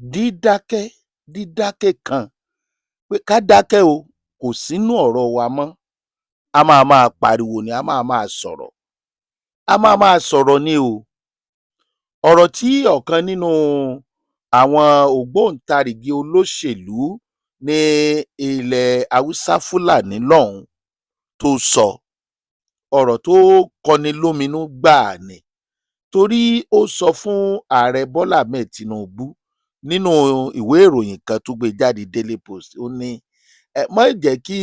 dídákẹ́ kan pé ká dákẹ́ o kò sínú ọ̀rọ̀ wa mọ́. A máa pariwo ni, a máa sọ̀rọ̀. A máa sọ̀rọ̀ ni o. Ọ̀rọ̀ tí ọ̀kan nínú àwọn ògbóǹtarìgì olóṣèlú ní ilẹ̀ Haúsá Fúlàní lọ́hùn tó sọ, ọ̀rọ̀ tó kọni lóminú gbáà ni. Torí ó sọ fún ààrẹ Bọ́lá Ahmed Tinubu nínú ìwé ìròyìn kan tó gbé jáde Daily Post. Ó ní má jẹ́ kí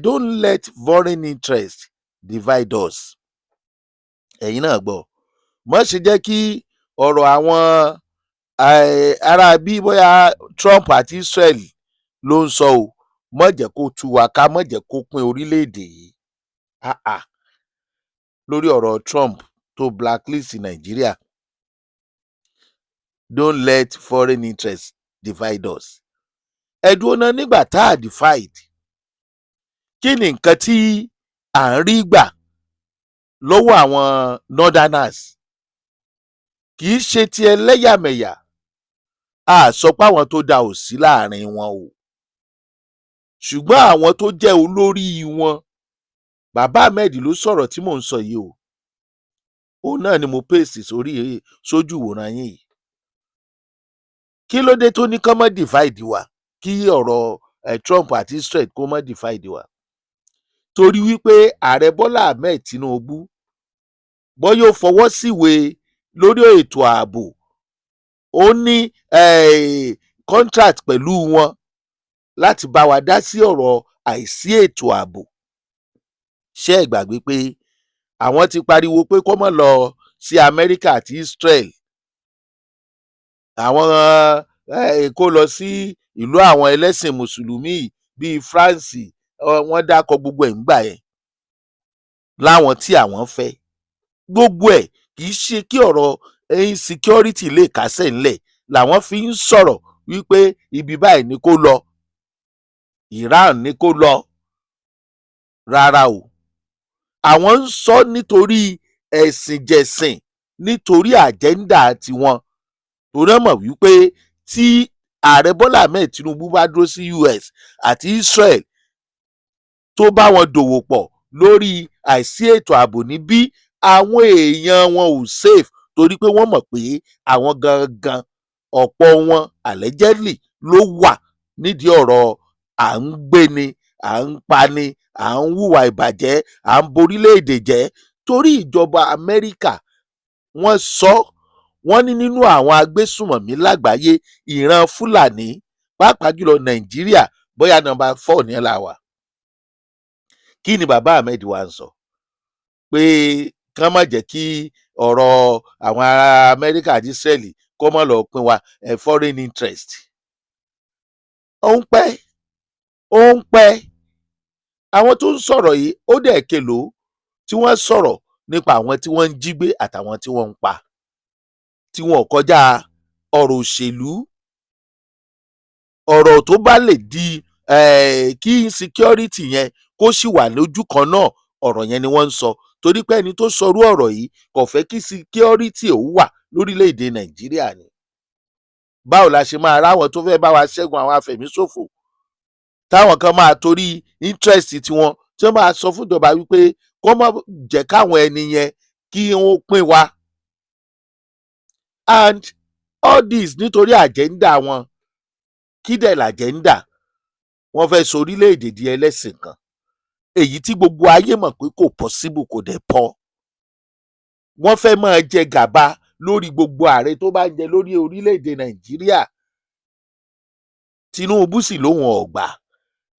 don't let foreign interest divide us. Ẹ̀yin náà gbọ́, má ṣe jẹ́ kí ọ̀rọ̀ àwọn ará bí bóyá Trump àti Israel ló ń sọ o, má jẹ́ kó tú wa ká, má jẹ́ kó pín orílẹ̀-èdè yìí. Lórí ọ̀rọ̀ Trump tó blacklist Nàìjíríà, don't let foreign interest divide us. Ẹ̀dùn ọ̀nà nígbà tá a divide, kí ni nǹkan tí à ń rí gbà lọ́wọ́ àwọn northerners? Kì í ṣe ti ẹlẹ́yàmẹ̀yà. A sọ pé àwọn tó dá ò sí láàrin wọn o, ṣùgbọ́n àwọn tó jẹ́ olórí wọn, bàbá Ahmed ló sọ̀rọ̀ tí mò ń sọ yìí o. Òun náà ni mo pèsè sójú ìwòran yín yìí. Kí ló dé tó ní kán má divide wa, kí ọ̀rọ̀ Trump àti Israel kó má divide wa? Torí wípé ààrẹ Bọ́lá Ahmed Tinubu bọ́yá ó fọwọ́ síwèé lórí ètò ààbò, ó ní contract pẹ̀lú wọn láti bá wa dá sí ọ̀rọ̀ àìsí ètò ààbò. Ṣé ẹ gbàgbé pé àwọn ti pariwo pé kó má lọ sí Amẹ́ríkà àti Israel, àwọn kó lọ sí ìlú àwọn ẹlẹ́sìn mùsùlùmí bíi France, wọ́n dákọ̀ gbogbo ẹ̀ ńgbà yẹn láwọn tí àwọn fẹ́. Gbogbo ẹ̀ kì í ṣe kí ọ̀rọ̀ insecurity lè kásẹ̀ ńlẹ̀ làwọn fi ń sọ̀rọ̀ wípé ibi báyìí ni kó lọ, Iran ni kó lọ. Rárá o, àwọn ń sọ nítorí ẹ̀sìnjẹ̀sìn, nítorí àjẹ́ńdà tiwọn. Torí wọ́n mọ̀ wípé tí ààrẹ Bọ́lá Ahmed Tinubu bá dúró sí US àti Israel tó bá wọn dòwò pọ̀ lórí àìsí ètò ààbò níbí, àwọn èèyàn wọn ò safe, torí pé wọ́n mọ̀ pé àwọn gangan ọ̀pọ̀ wọn allegedly ló wà nídìí ọ̀rọ̀ à ń gbéni, à ń pani, à ń hùwà ìbàjẹ́, à ń borílẹ̀-èdè jẹ́. Torí ìjọba Amẹ́ríkà wọ́n sọ, wọ́n ní nínú àwọn agbésùmọ̀mí lágbàáyé ìran Fúlàní, pàápàá jùlọ Nàìjíríà, bóyá number 4 ní ẹ̀ la wà. Kí ni bàbá Ahmed wa ń sọ? Pé kán má jẹ́ kí ọ̀rọ̀ àwọn ará Amẹ́ríkà àti Israel kó má lọ pín wa foreign interest. Ó ń pẹ́. Àwọn tó ń sọ̀rọ̀ yìí ó dẹ̀ kelò tí wọ́n sọ̀rọ̀ nípa àwọn tí wọ́n ń jí gbé àtàwọn tí wọ́n ń pa, tí wọn ò kọjá ọ̀rọ̀ òṣèlú. Ọ̀rọ̀ tó bá lè di kí insecurity yẹn kó sì wà lójú kan náà, ọ̀rọ̀ yẹn ni wọ́n ń sọ. Torí pé ẹni tó sọrú ọ̀rọ̀ yìí kò fẹ́ kí security ò wà lórílẹ̀‐èdè Nàìjíríà ni. Báwo la ṣe máa ráwọn tó fẹ́ bá wa ṣẹ́gun àwọn afẹ̀míṣòfò, táwọn kan máa torí interest tiwọn tí wọ́n máa sọ fún ìjọba wípé kó má jẹ́ káwọn ẹni yẹn kí wọ́n pín wa. And all this nítorí àjẹ́ńdà wọn. Kí dẹ̀ làjẹ́ńdà? Wọ́n fẹ́ sọ orílẹ̀-èdè di ẹlẹ́sìn kan, èyí tí gbogbo ayé mọ̀ pé kò possible, kò dẹ̀ pọ̀. Wọ́n fẹ́ máa jẹ gàba lórí gbogbo ààrẹ tó bá ń jẹ lórí orílẹ̀-èdè Nàìjíríà. Tinubu sì lóhùn ọ̀gbà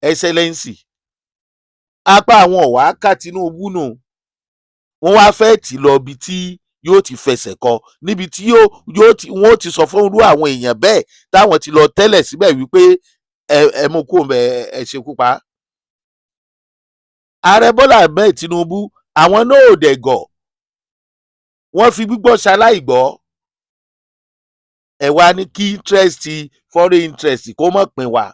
excellency, apá àwọn ọ̀wá ká Tinubu nù. Wọ́n wá fẹ́ tì lọ ibi tí yóò ti fẹsẹ̀ kọ, níbi tí wọ́n ti sọ fún irú àwọn èèyàn bẹ́ẹ̀ táwọn ti lọ tẹ́lẹ̀ síbẹ̀ wípé ẹ mú kó ẹ ṣekú pa. Ààrẹ Bọ́lá Ahmed Tinubu àwọn náà ò dẹ̀ gọ̀, wọ́n fi gbígbọ́ ṣaláìgbọ́. Ẹ wá ní kí interest, foreign interest kó má pín wa.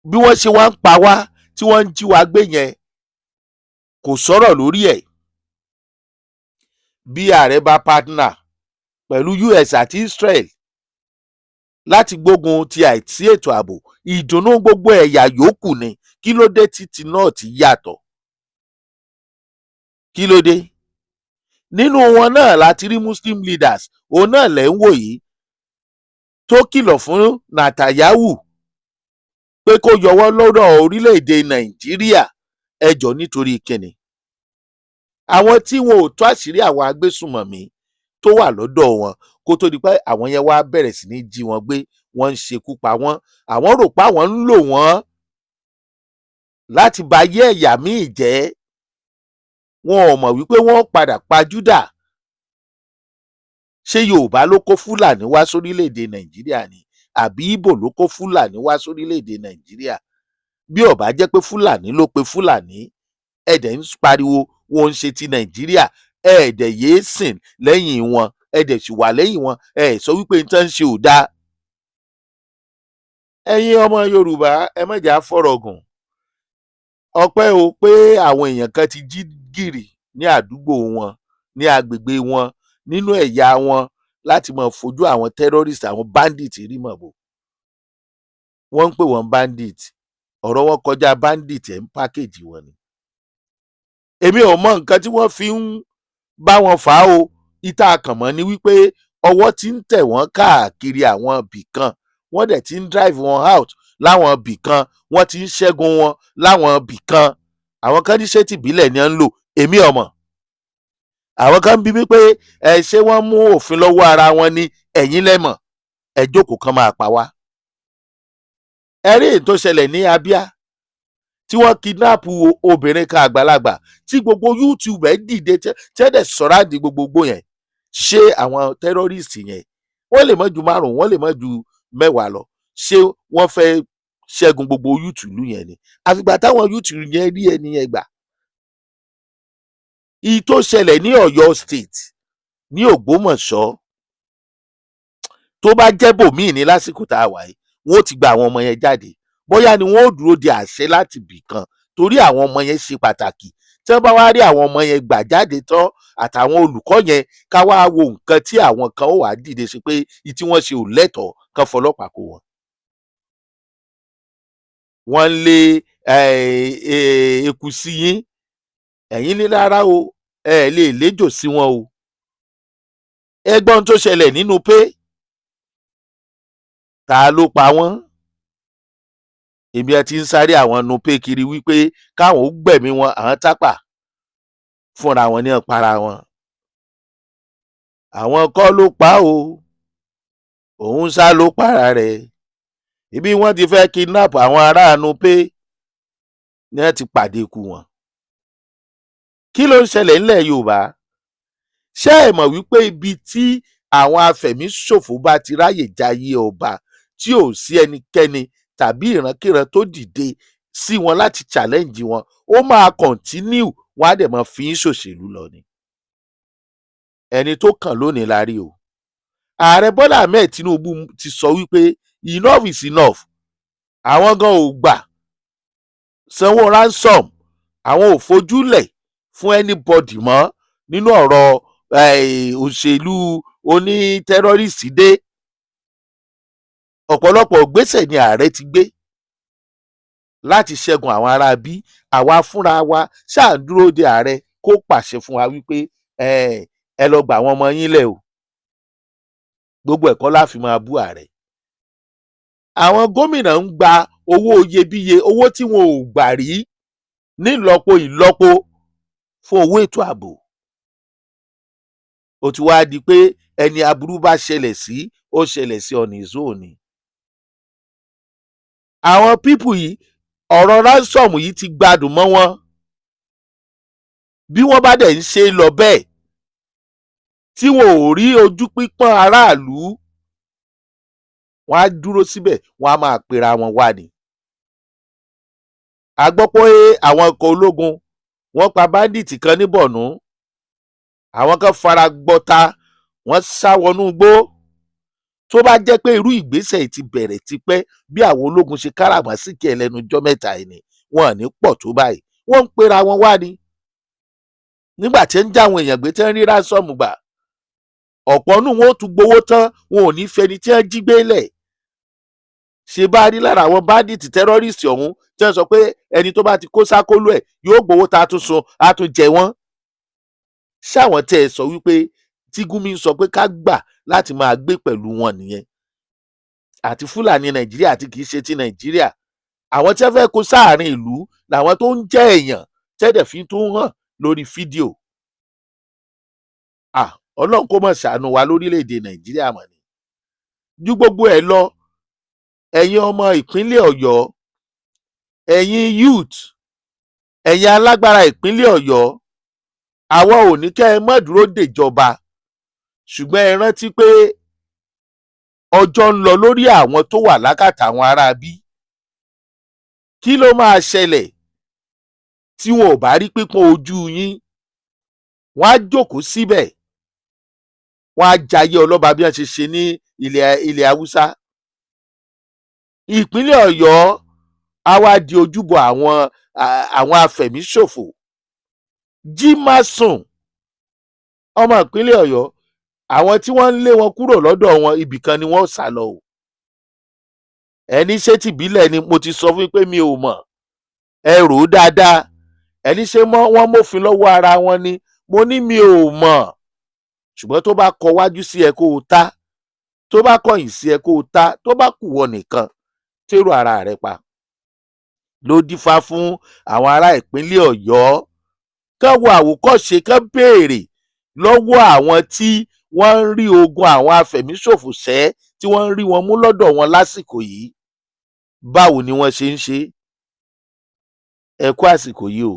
Bí wọ́n ṣe wá ń pa wá tí wọ́n ń jí wa gbé yẹn kò sọ̀rọ̀ lórí ẹ̀. Bí ààrẹ bá partner pẹ̀lú US àti Israel, láti gbógun ti àìsí ètò ààbò. Ìdùnnú gbogbo ẹ̀yà yòókù ni. Kí ló dé tí ti North yàtọ̀? Kí ló dé? Nínú wọn náà láti rí Muslim leaders, òun náà lẹ́ ń wò yìí, tó kìlọ̀ fún Netanyahu pé kó yọwọ́ lọ́dọ̀ orílẹ̀-èdè Nàìjíríà. Ẹjọ́ nítorí kíni? Àwọn tí wọn ò tó àṣírí àwọn agbésùnmọ̀mí tó wà lọ́dọ̀ wọn kó tó di pé àwọn yẹn wá bẹ̀rẹ̀ sí ní jí wọn gbé, wọ́n ń ṣekú pa wọ́n. Àwọn rò pé àwọn ń lò wọ́n láti ba ayé ẹ̀yà míì jẹ́. Wọn ò mọ̀ wípé wọ́n padà pa Júdà. Ṣé Yorùbá ló kó Fúlàní wá sórílẹ̀-èdè Nàìjíríà ni? Àbí Ìgbò ló kó Fúlàní wá sórílẹ̀-èdè Nàìjíríà? Bí ó bá jẹ́ pé Fúlàní ló pe Fúlàní, ẹ̀dẹ̀ ń pariwo wọn ń ṣe ti Nàìjíríà, ẹ̀ẹ́dẹ̀ yéé sìn lẹ́yìn wọn, ẹ̀ẹ́dẹ̀ sì wà lẹ́yìn wọn, ẹ̀ sọ wípé nǹkan ń ṣe ò dáa. Ẹ̀yin ọmọ Yorùbá, ẹ má jà fọ̀rọ̀ gùn. Ọpẹ́ o pé àwọn èèyàn kan ti jí gìrì ní àdúgbò wọn, ní agbègbè wọn, nínú ẹ̀yà wọn, láti máa fojú àwọn terrorist, àwọn bandit rí mọ̀ bò. Wọ́n ń pè wọ́n bandit. Ọ̀rọ̀ wọn kọjá bandit, ẹ̀ ń pákéjì wọn ni. Èmi ò mọ nǹkan tí wọ́n fi ń bá wọn fà á o. Ìta àkànmọ́ ni wípé ọwọ́ ti ń tẹ̀ wọ́n káàkiri àwọn ibì kan, wọ́n dẹ̀ ti ń drive wọn out láwọn ibì kan, wọ́n ti ń ṣẹ́gun wọn láwọn ibì kan. Àwọn kan ní ṣé tìbílẹ̀ ni wọ́n ń lò, èmi ò mọ̀. Àwọn kan bí mi pé ṣé wọ́n mú òfin lọ́wọ́ ara wọn ni, ẹ̀yin lẹ́mọ̀. Ẹ jókòó kan máa pa wá. Ẹ rí èyí tó ṣẹlẹ̀ ní Abia, tí wọ́n kidnap obìnrin kan àgbàlagbà, tí gbogbo YouTube ẹ̀ dìde tẹ́lẹ̀ sọ̀rọ̀ gbogbo yẹn. Ṣé àwọn terrorist yẹn, wọ́n lè má ju 5, wọ́n lè má ju 10 lọ, ṣé wọ́n fẹ́ ṣẹ́gun gbogbo YouTube yẹn ni? Àfìgbà táwọn YouTube yẹn rí ẹni yẹn gbà. Ìyí tó ṣẹlẹ̀ ní Ọ̀yọ́ State, ní Ògbómọ̀ṣọ́, tó bá jẹ́ bòmíì ní lásìkò tá a wà yìí, wọ́n ó ti gba àwọn ọmọ yẹn jáde. Bóyá ni wọ́n ó dúró de àṣẹ láti bì kan, torí àwọn ọmọ yẹn ṣe pàtàkì. Tí wọ́n bá wá rí àwọn ọmọ yẹn gbà jáde tán, àtàwọn olùkọ́ yẹn, ká wá wo nǹkan tí àwọn kan ó wà dìde sí pé tí wọ́n ṣe ò lẹ́tọ̀ọ́, kan fọlọ́pàá kó wọn. Wọ́n lé eku sí yín, ẹ̀yin ní rárá o, ẹ lè léjò sí wọn o. Ẹgbọ́n tó ṣẹlẹ̀ nínú pé ta ló pa wọ́n? Èmi ẹ ti ń sáré àwọn nu pé kiri wípé káwọn ó gbẹ̀mí wọn, àwọn tápà fúnra wọn ní ọ̀pára wọn. Àwọn kọ́ ló pa o, òun sá ló para rẹ̀. Ibi wọ́n ti fẹ́ kidnap àwọn aráàlú pé ní wọ́n ti pàdé ikú wọn. Kí ló ń ṣẹlẹ̀ ńlẹ̀ Yorùbá? Ṣé ẹ mọ̀ wípé ibi tí àwọn afẹ̀míṣòfò bá ti ráyè jayé ọba, tí ò sí ẹnikẹ́ni tàbí ìrankíran tó dìde sí wọn láti challenge wọn, ó máa continue, wọ́n á dẹ̀ máa fi ń ṣòṣèlú lọ ni. Ẹni tó kàn lónìí la rí o. Ààrẹ Bọ́lá Ahmed Tinubu ti sọ wípé enough is enough. Àwọn gan ò gbà sanwó ransom, àwọn ò fojúlẹ̀ fún anybody mọ́ nínú ọ̀rọ̀ òṣèlú oní terrorist dé. Ọ̀pọ̀lọpọ̀ ìgbésẹ̀ ni ààrẹ ti gbé láti ṣẹ́gun àwọn ará bí. Àwa fúnra wa ṣáà ń dúró de ààrẹ kó pàṣẹ fún wa wípé ẹ lọ gbà àwọn ọmọ yín lẹ̀ o. Gbogbo ẹ̀kọ́ la fi máa bú ààrẹ. Àwọn gómìnà ń gba owó iyebíye, owó tí wọn ò gbà rí nílọ́po ìlọ́po fún owó ètò ààbò. Ó ti wá di pé ẹni aburú bá ṣẹlẹ̀ sí, ó ṣẹlẹ̀ sí on his own ni. Àwọn pípù yìí, ọ̀rọ̀ ransom yìí ti gbádùn mọ́ wọn. Bí wọ́n bá dẹ̀ ń ṣe lọ bẹ́ẹ̀, tí wọn ò rí ojú pípọ́n aráàlú, wọ́n á dúró síbẹ̀, wọ́n á máa pera wọn wá ni. A gbọ́ pé àwọn ikọ̀ ológun wọ́n pa báńdíìtì kan ní Borno. Àwọn kan fara gbọ́ta, wọ́n sá wọnú igbó. Tó bá jẹ́ pé irú ìgbésẹ̀ yìí ti bẹ̀rẹ̀ tipẹ́, bí àwọn ológun ṣe káràmásìkí ẹlẹ́nu ọjọ́ mẹ́ta yìí ni, wọn ò ní pọ̀ tó báyìí. Wọ́n ń pera wọn wá ni. Nígbà tí ń já àwọn èèyàn gbé tí ń rí ransom gbà, ọ̀pọ̀ nù wọn ó tún gbowó tán, wọn ò ní fẹni tí wọ́n jí gbé lẹ̀. ṣe bá rí lára àwọn bandit terrorist ọ̀hún tí wọ́n sọ pé ẹni tó bá ti kó sákólú ẹ̀ yóò gbowó tá a tún sun á tún jẹ wọ́n. ṣáwọn tẹ́ ẹ sọ wípé tí Gumi ń sọ pé ká gbà láti máa gbé pẹ̀lú wọn nìyẹn, àti Fúlàní Nàìjíríà tí kì í ṣe ti Nàìjíríà. Àwọn tí wọ́n fẹ́ kó sáàrin ìlú làwọn tó ń jẹ́ èèyàn tẹ́dẹ̀ fi tó ń hàn lórí fídíò. Ọlọ́run kó mọ̀ ṣàánú wa lórílẹ̀‐èdè Nàìjíríà mọ̀ ni. Ju gbogbo ẹ̀ lọ, ẹ̀yin ọmọ ìpínlẹ̀ Ọ̀yọ́, ẹ̀yin youth, ẹ̀yin alágbára ìpínlẹ̀ Ọ̀yọ́, àwa ò ní kẹ́ ẹ má dúró dèjọba, ṣùgbọ́n ẹ rántí pé ọjọ́ ń lọ lórí àwọn tó wà lákàtà àwọn aráabí. Kí ló máa ṣẹlẹ̀ tí wọn ò bá rí pípọ́n ojú yín? Wọ́n á jókòó síbẹ̀, wọ́n á jayé ọlọ́ba bí wọ́n ṣe ṣe ní ilẹ̀ Haúsá. Ìpínlẹ̀ Ọ̀yọ́ á wá di ojúbọ àwọn afẹ̀míṣòfò. Jí má sùn, ọmọ ìpínlẹ̀ Ọ̀yọ́, àwọn tí wọ́n ń lé wọn kúrò lọ́dọ̀ wọn ibìkan ni wọ́n sá lọ o. Ẹni ṣé tìbílẹ̀ ni mo ti sọ fún pé mi ò mọ̀, ẹ rò ó dáadáa. Ẹni ṣé wọ́n mófin lọ́wọ́ ara wọn ni, mo ní mi ò mọ̀. Ṣùgbọ́n tó bá kọ wájú sí ẹ kó o ta, tó bá kọ̀yìn sí ẹ kó o ta, tó bá kù wọ nìkan tèrò ara rẹ pa. Ló dífá fún àwọn ará ìpínlẹ̀ Ọ̀yọ́ kán wo àwòkọ́ṣe, kán béèrè lọ́wọ́ àwọn tí wọ́n ń rí ogun àwọn afẹ̀míṣòfò ṣẹ́, tí wọ́n ń rí wọn mú lọ́dọ̀ wọn lásìkò yìí. Báwo ni wọ́n ṣe ń ṣe? Ẹ kú àsìkò yìí o.